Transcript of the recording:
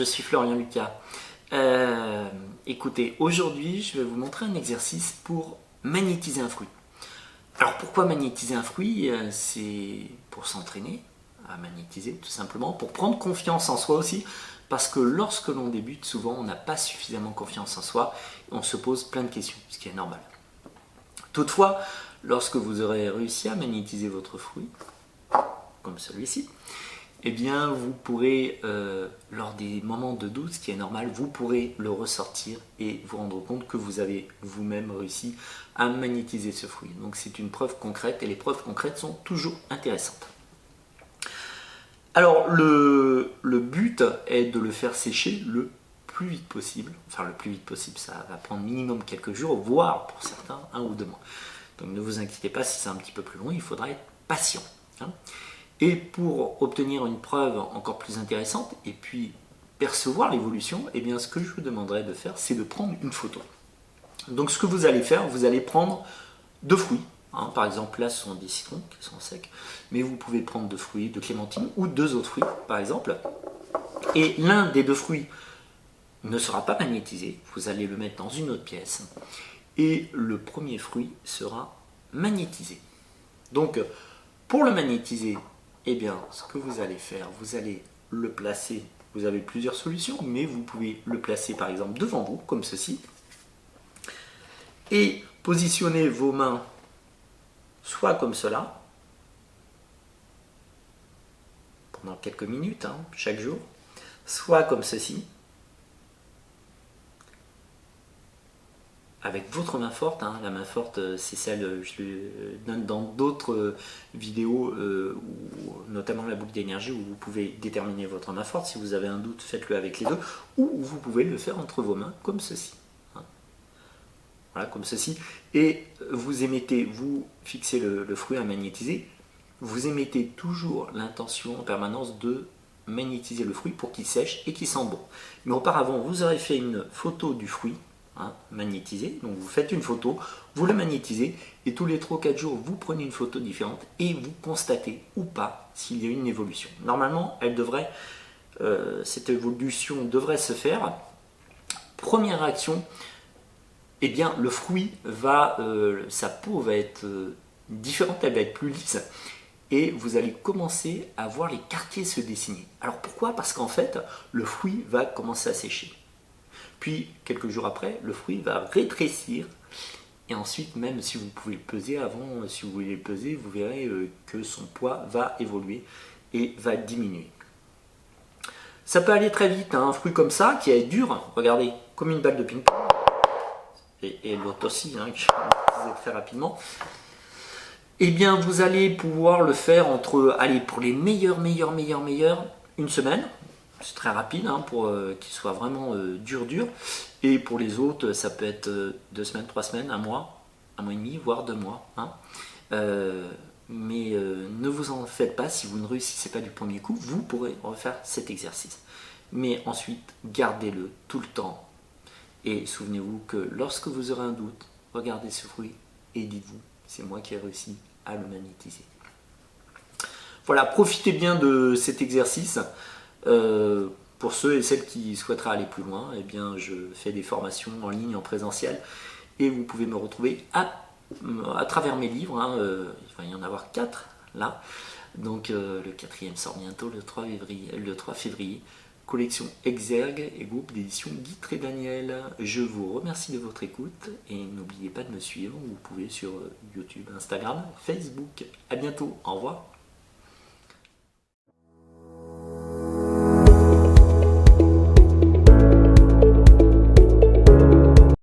suis Florian Lucas. Écoutez, aujourd'hui, je vais vous montrer un exercice pour magnétiser un fruit. Alors, pourquoi magnétiser un fruit? C'est pour s'entraîner à magnétiser, tout simplement, pour prendre confiance en soi aussi, parce que lorsque l'on débute, souvent, on n'a pas suffisamment confiance en soi, et on se pose plein de questions, ce qui est normal. Toutefois, lorsque vous aurez réussi à magnétiser votre fruit, comme celui-ci, eh bien, vous pourrez, lors des moments de doute, ce qui est normal, vous pourrez le ressortir et vous rendre compte que vous avez vous-même réussi à magnétiser ce fruit. Donc c'est une preuve concrète et les preuves concrètes sont toujours intéressantes. Alors le but est de le faire sécher le plus vite possible. Enfin le plus vite possible, ça va prendre minimum quelques jours, voire pour certains 1 ou 2 mois. Donc ne vous inquiétez pas si c'est un petit peu plus long, il faudra être patient. Et pour obtenir une preuve encore plus intéressante et puis percevoir l'évolution, eh bien ce que je vous demanderai de faire, c'est de prendre une photo. Donc ce que vous allez faire, vous allez prendre 2 fruits. Par exemple, là ce sont des citrons qui sont secs, mais vous pouvez prendre 2 fruits, de clémentine ou 2 autres fruits par exemple. Et l'un des 2 fruits ne sera pas magnétisé, vous allez le mettre dans une autre pièce. Et le premier fruit sera magnétisé. Donc pour le magnétiser, eh bien, ce que vous allez faire, vous allez le placer, vous avez plusieurs solutions, mais vous pouvez le placer par exemple devant vous, comme ceci, et positionner vos mains soit comme cela, pendant quelques minutes, chaque jour, soit comme ceci, avec votre main forte. La main forte, c'est celle, je le donne dans d'autres vidéos, notamment la boucle d'énergie, où vous pouvez déterminer votre main forte. Si vous avez un doute, faites-le avec les deux, ou vous pouvez le faire entre vos mains, comme ceci. Voilà, comme ceci. Et vous émettez, vous fixez le fruit à magnétiser, vous émettez toujours l'intention en permanence de magnétiser le fruit pour qu'il sèche et qu'il sente bon. Mais auparavant, vous aurez fait une photo du fruit, magnétisé, donc vous faites une photo, vous le magnétisez et tous les 3 ou 4 jours vous prenez une photo différente et vous constatez ou pas s'il y a une évolution. Normalement cette évolution devrait se faire. Première réaction, eh bien le fruit sa peau va être différente, elle va être plus lisse et vous allez commencer à voir les quartiers se dessiner. Alors pourquoi? Parce qu'en fait le fruit va commencer à sécher. Puis, quelques jours après, le fruit va rétrécir. Et ensuite, même si vous pouvez le peser avant, si vous voulez le peser, vous verrez que son poids va évoluer et va diminuer. Ça peut aller très vite, un fruit comme ça, qui est dur, regardez, comme une balle de ping-pong. Et l'autre aussi, que je vais utiliser très rapidement. Eh bien, vous allez pouvoir le faire pour les meilleurs, une semaine. C'est très rapide pour qu'il soit vraiment dur. Et pour les autres, ça peut être 2 semaines, 3 semaines, 1 mois, 1 mois et demi, voire 2 mois. Mais ne vous en faites pas, si vous ne réussissez pas du premier coup, vous pourrez refaire cet exercice. Mais ensuite, gardez-le tout le temps. Et souvenez-vous que lorsque vous aurez un doute, regardez ce fruit et dites-vous, c'est moi qui ai réussi à le magnétiser. Voilà, profitez bien de cet exercice. Pour ceux et celles qui souhaiteraient aller plus loin, eh bien, je fais des formations en ligne, en présentiel, et vous pouvez me retrouver à travers mes livres. Il va y en avoir 4 là. Donc le 4e sort bientôt, le 3 février. Collection Exergue et groupe d'édition Guy Trédaniel. Je vous remercie de votre écoute et n'oubliez pas de me suivre. Vous pouvez sur YouTube, Instagram, Facebook. À bientôt. Au revoir.